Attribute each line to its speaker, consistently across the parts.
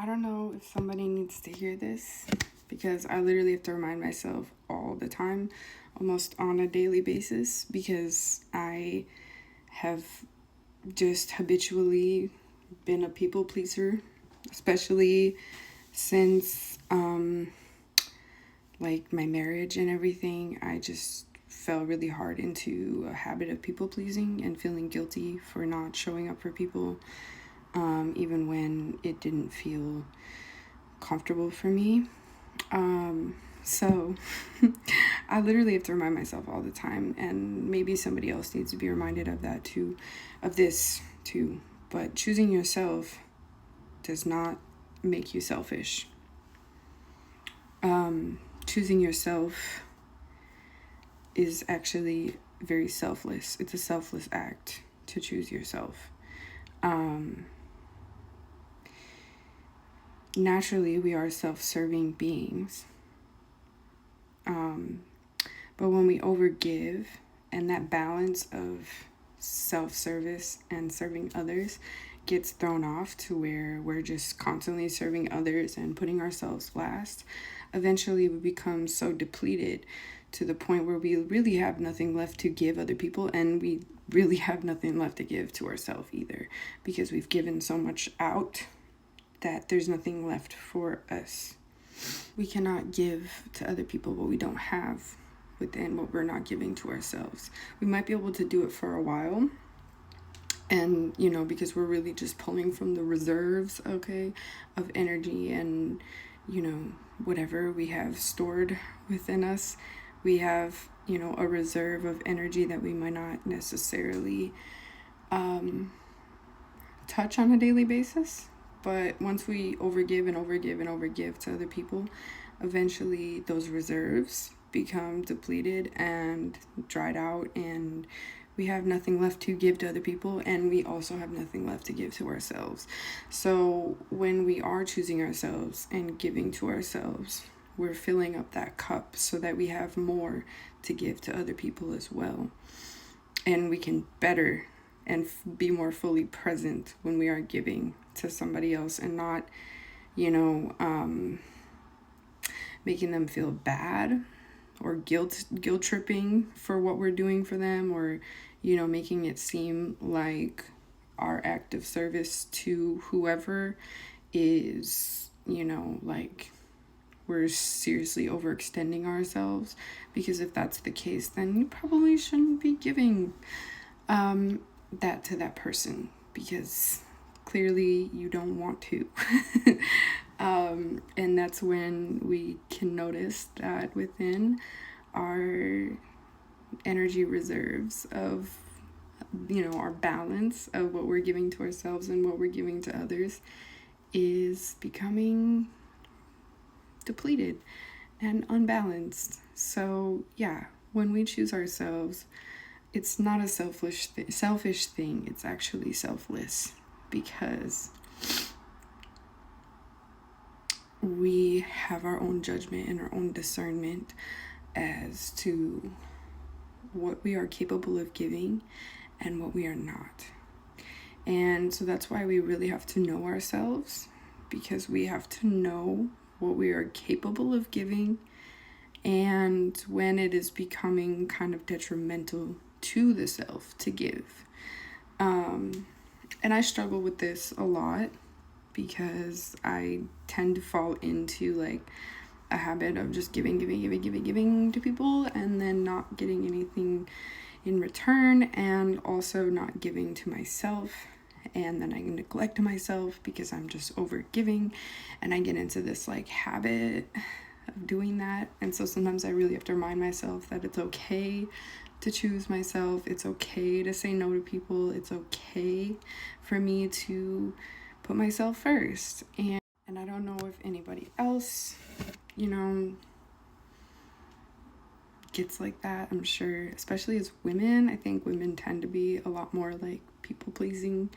Speaker 1: I don't know if somebody needs to hear this because I literally have to remind myself all the time, almost on a daily basis, because I have just habitually been a people pleaser, especially since like my marriage and everything. I just fell really hard into a habit of people pleasing and feeling guilty for not showing up for people, even when it didn't feel comfortable for me. So I literally have to remind myself all the time, and maybe somebody else needs to be reminded of that too, of this too. But choosing yourself does not make you selfish. Choosing yourself is actually very selfless. It's a selfless act to choose yourself. Naturally, we are self-serving beings. But when we overgive, and that balance of self-service and serving others gets thrown off to where we're just constantly serving others and putting ourselves last, eventually we become so depleted to the point where we really have nothing left to give other people, and we really have nothing left to give to ourselves either, because we've given so much out that there's nothing left for us. We cannot give to other people what we don't have within what we're not giving to ourselves. We might be able to do it for a while, and because we're really just pulling from the reserves, okay, of energy and whatever we have stored within us. We have a reserve of energy that we might not necessarily touch on a daily basis. But once we overgive and overgive and overgive to other people, eventually those reserves become depleted and dried out, and we have nothing left to give to other people, and we also have nothing left to give to ourselves. So when we are choosing ourselves and giving to ourselves, we're filling up that cup so that we have more to give to other people as well. And we can better and be more fully present when we are giving to somebody else, and not making them feel bad or guilt tripping for what we're doing for them, or making it seem like our act of service to whoever is like we're seriously overextending ourselves. Because if that's the case, then you probably shouldn't be giving that to that person, because clearly you don't want to. And that's when we can notice that within our energy reserves of our balance of what we're giving to ourselves and what we're giving to others is becoming depleted and unbalanced. So yeah, when we choose ourselves, it's not a selfish thing. It's actually selfless, because we have our own judgment and our own discernment as to what we are capable of giving and what we are not. And so that's why we really have to know ourselves, because we have to know what we are capable of giving and when it is becoming kind of detrimental to the self to give. And I struggle with this a lot, because I tend to fall into like a habit of just giving to people, and then not getting anything in return, and also not giving to myself. And then I neglect myself because I'm just over giving, and I get into this like habit of doing that. And so sometimes I really have to remind myself that it's okay to choose myself. It's okay to say no to people. It's okay for me to put myself first. And I don't know if anybody else, gets like that. I'm sure, especially as women, I think women tend to be a lot more like people pleasing.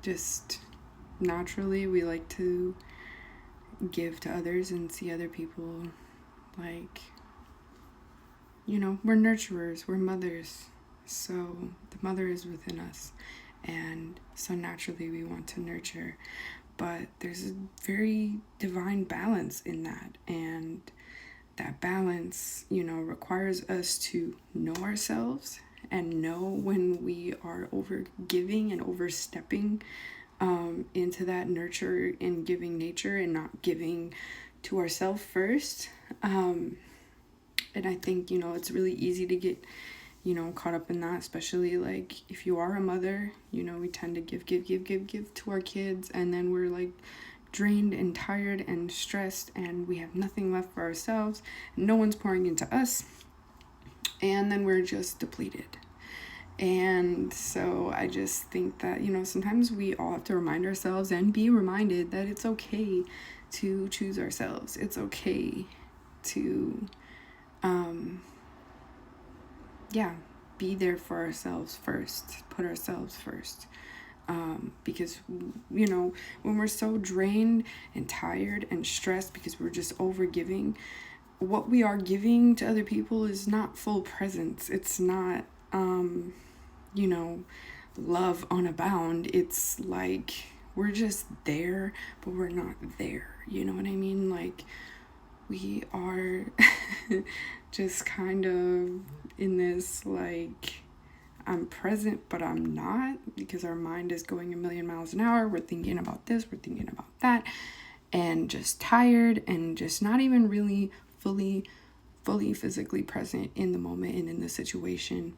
Speaker 1: Just naturally, we like to give to others and see other people like, we're nurturers, we're mothers. So the mother is within us, And so naturally we want to nurture. But there's a very divine balance in that. And that balance, requires us to know ourselves and know when we are over giving and overstepping into that nurture and giving nature and not giving to ourselves first. And I think, it's really easy to get, caught up in that, especially like if you are a mother, we tend to give to our kids, and then we're like drained and tired and stressed, and we have nothing left for ourselves. No one's pouring into us, and then we're just depleted. And so I just think that, sometimes we all have to remind ourselves and be reminded that it's okay to choose ourselves. It's okay to, be there for ourselves first, put ourselves first. Because, when we're so drained and tired and stressed because we're just over giving, what we are giving to other people is not full presence. It's not, love on a bound. It's like we're just there, but we're not there. You know what I mean? Like we are just kind of in this like I'm present, but I'm not, because our mind is going a million miles an hour. We're thinking about this, we're thinking about that, and just tired and just not even really fully physically present in the moment and in the situation.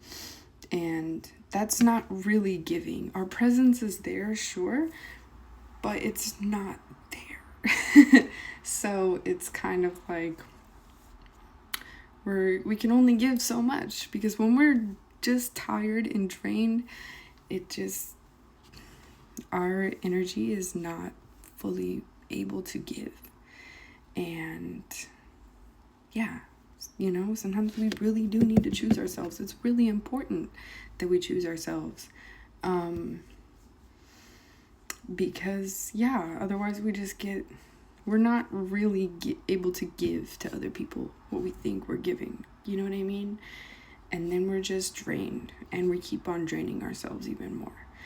Speaker 1: And that's not really giving. Our presence is there, sure, but it's not there. So it's kind of like we can only give so much, because when we're just tired and drained, our energy is not fully able to give. And sometimes we really do need to choose ourselves. It's really important that we choose ourselves. Because otherwise we're not really able to give to other people what we think we're giving. You know what I mean? And then we're just drained, and we keep on draining ourselves even more.